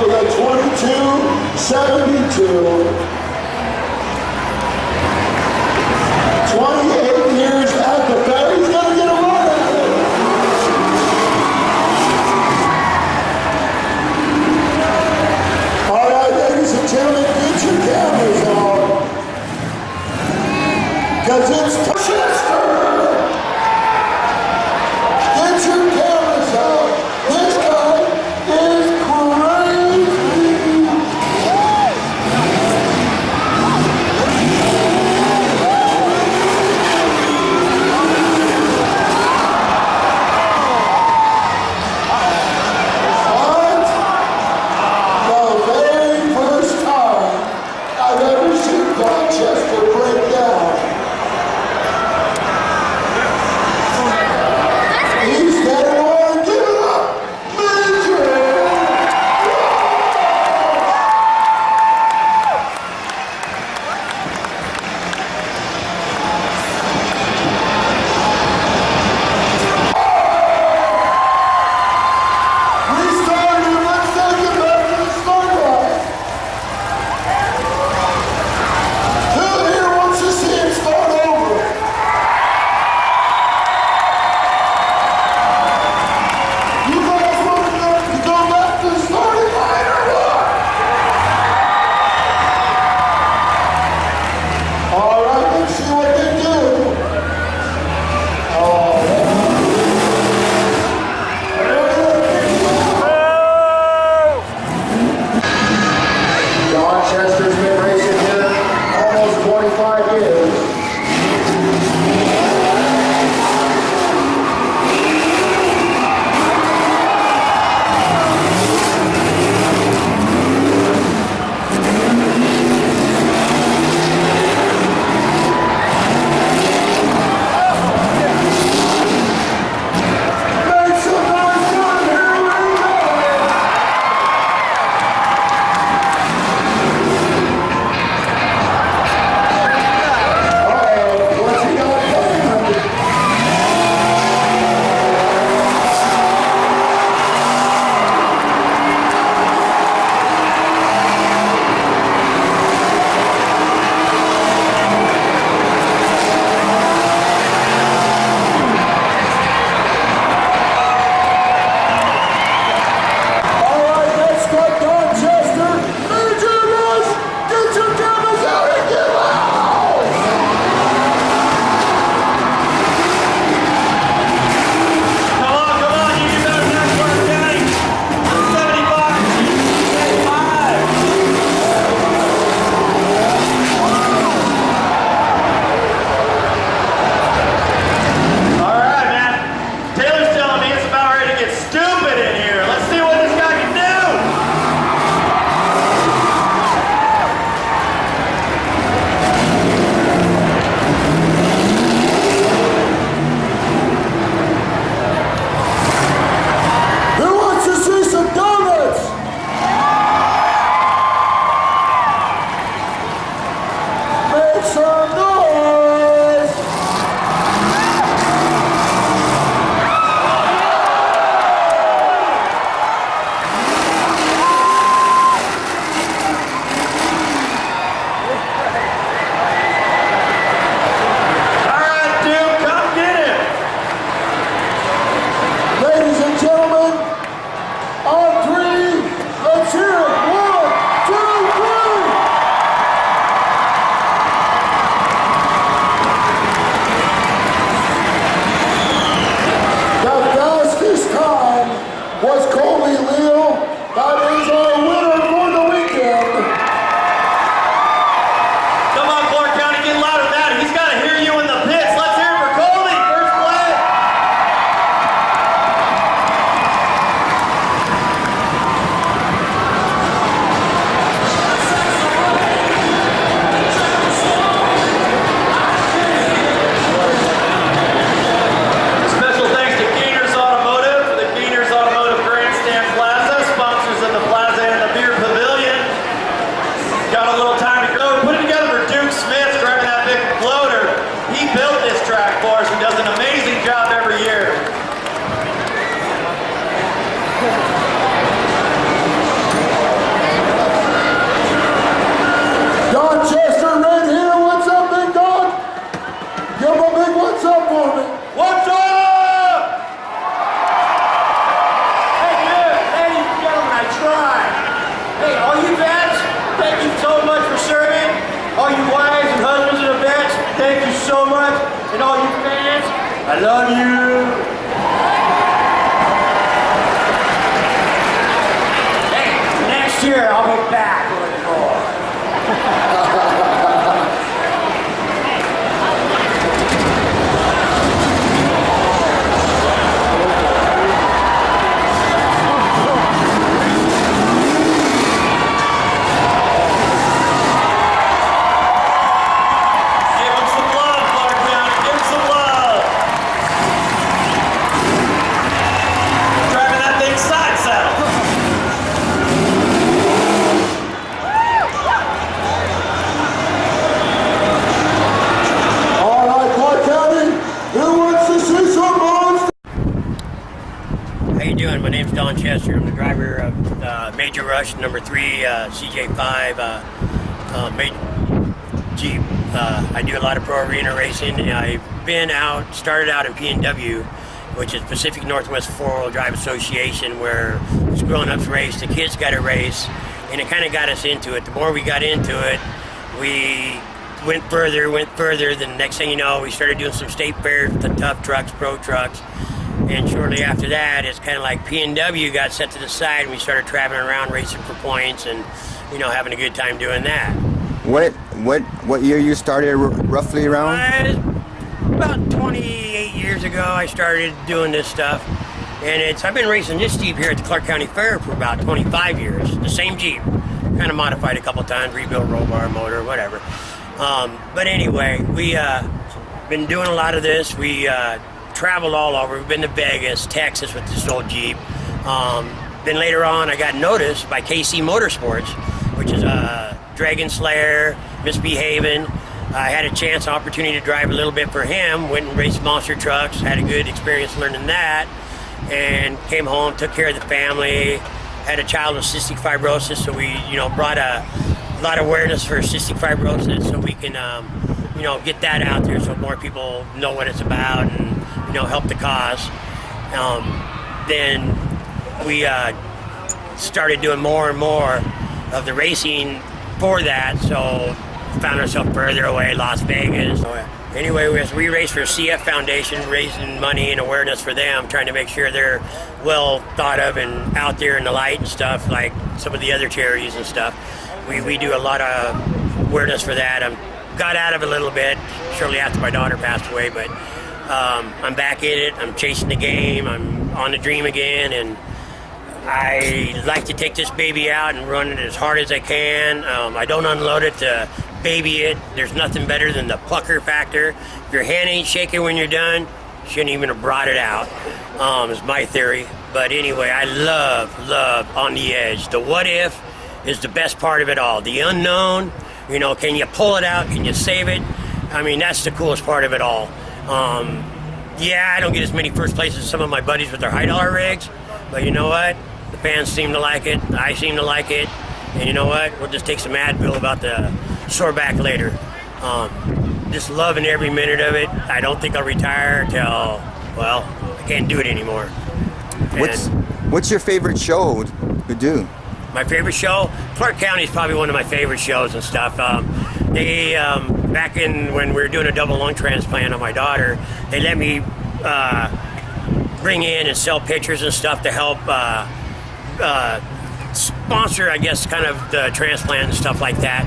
with a 22.72. 28 years at the fair. He's going to get a run at it. All right, ladies and gentlemen, get your cameras on. Because it's Chester. Get your cameras out. This guy is crazy. I love you. Hey, next year I'll be back with more. How my name's Don Chester. I'm the driver of Major Rush number 3 CJ5 Jeep. I do a lot of pro arena racing. I've started out in PNW, which is Pacific Northwest Four-Wheel Drive Association, where it's grown-ups race, the kids got to race, and it kind of got us into it. The more we got into it, we went further. Then the next thing you know, we started doing some state fairs with the tough trucks, pro trucks. And shortly after that, it's kind of like P&W got set to the side, and we started traveling around racing for points and, having a good time doing that. What year you started roughly around? About 28 years ago, I started doing this stuff. And I've been racing this Jeep here at the Clark County Fair for about 25 years. The same Jeep. Kind of modified a couple times, rebuilt roll bar motor, whatever. But anyway, we been doing a lot of this. We traveled all over. We've been to Vegas, Texas with this old Jeep. Then later on, I got noticed by KC Motorsports, which is Dragon Slayer, Misbehaving. I had a chance, opportunity to drive a little bit for him. Went and raced monster trucks. Had a good experience learning that. And came home, took care of the family. Had a child with cystic fibrosis, so we, brought a lot of awareness for cystic fibrosis, so we can, get that out there so more people know what it's about and, help the cause. Then we started doing more and more of the racing for that, so found ourselves further away, Las Vegas. Anyway, we race for CF Foundation, raising money and awareness for them, trying to make sure they're well thought of and out there in the light and stuff, like some of the other charities and stuff. We do a lot of awareness for that. I got out of it a little bit shortly after my daughter passed away, but I'm back in it. I'm chasing the game. I'm on the dream again, and I like to take this baby out and run it as hard as I can. I don't unload it to baby it. There's nothing better than the pucker factor. If your hand ain't shaking when you're done, you shouldn't even have brought it out, is my theory. But anyway, I love On the Edge. The what if is the best part of it all. The unknown, can you pull it out? Can you save it? I mean, that's the coolest part of it all. Yeah, I don't get as many first places as some of my buddies with their high dollar rigs, but you know what? The fans seem to like it. I seem to like it. And you know what? We'll just take some Advil about the sore back later. Just loving every minute of it. I don't think I'll retire till, I can't do it anymore. What's your favorite show to do? My favorite show? Clark County is probably one of my favorite shows and stuff. They, back when we were doing a double lung transplant on my daughter, they let me bring in and sell pictures and stuff to help sponsor, I guess, kind of the transplant and stuff like that.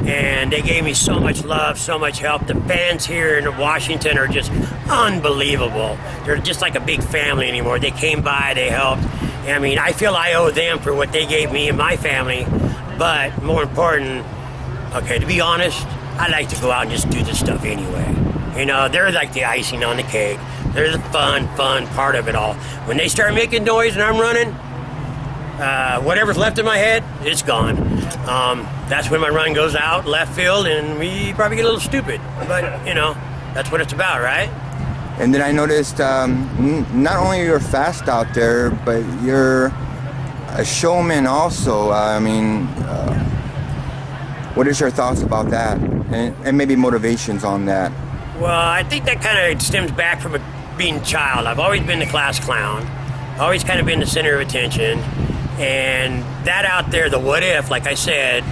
And they gave me so much love, so much help. The fans here in Washington are just unbelievable. They're just like a big family anymore. They came by, they helped. I mean, I feel I owe them for what they gave me and my family. But more important, to be honest, I like to go out and just do this stuff anyway. They're like the icing on the cake. They're the fun part of it all. When they start making noise and I'm running, whatever's left in my head, it's gone. That's when my run goes out left field, and we probably get a little stupid. But that's what it's about, right? And then I noticed not only you're fast out there, but you're a showman also. What is your thoughts about that, and maybe motivations on that? Well, I think that kind of stems back from being a child. I've always been the class clown, always kind of been the center of attention. And that out there, the what if, like I said,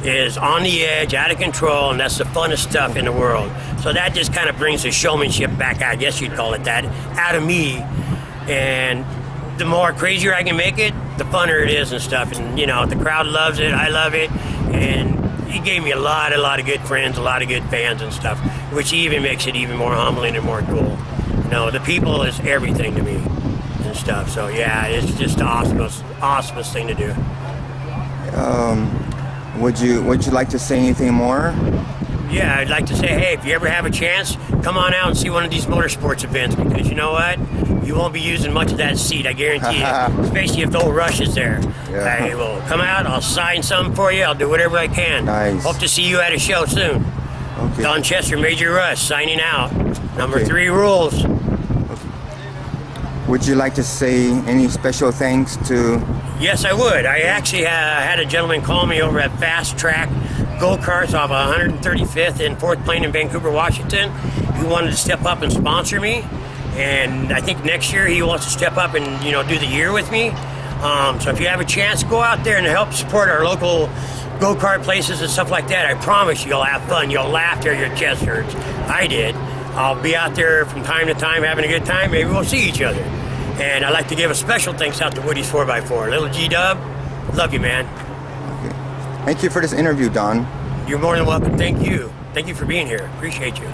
is on the edge, out of control, and that's the funnest stuff in the world. So that just kind of brings the showmanship back out, I guess you'd call it that, out of me. And the more crazier I can make it, the funner it is and stuff. And, you know, the crowd loves it, I love it. And he gave me a lot of good friends, a lot of good fans and stuff, which even makes it even more humbling and more cool. You know, the people is everything to me and stuff. So, yeah, it's just the awesomest thing to do. Would you like to say anything more? Yeah, I'd like to say, hey, if you ever have a chance, come on out and see one of these motorsports events, because you know what? You won't be using much of that seat, I guarantee you, especially if the old Rush is there. Yeah. I will come out, I'll sign something for you, I'll do whatever I can. Nice. Hope to see you at a show soon. Okay. Don Chester, Major Rush, signing out. Number Okay. 3 rules. Would you like to say any special thanks to? Yes, I would. I actually had a gentleman call me over at Fast Track Go-Karts off 135th and 4th Plain in Vancouver, Washington. He wanted to step up and sponsor me, and I think next year he wants to step up and, you know, do the year with me. So if you have a chance, go out there and help support our local go-kart places and stuff like that. I promise you'll have fun. You'll laugh till your chest hurts. I did. I'll be out there from time to time having a good time. Maybe we'll see each other. And I'd like to give a special thanks out to Woody's 4x4. Little G-Dub, love you, man. Thank you for this interview, Don. You're more than welcome. Thank you. Thank you for being here. Appreciate you.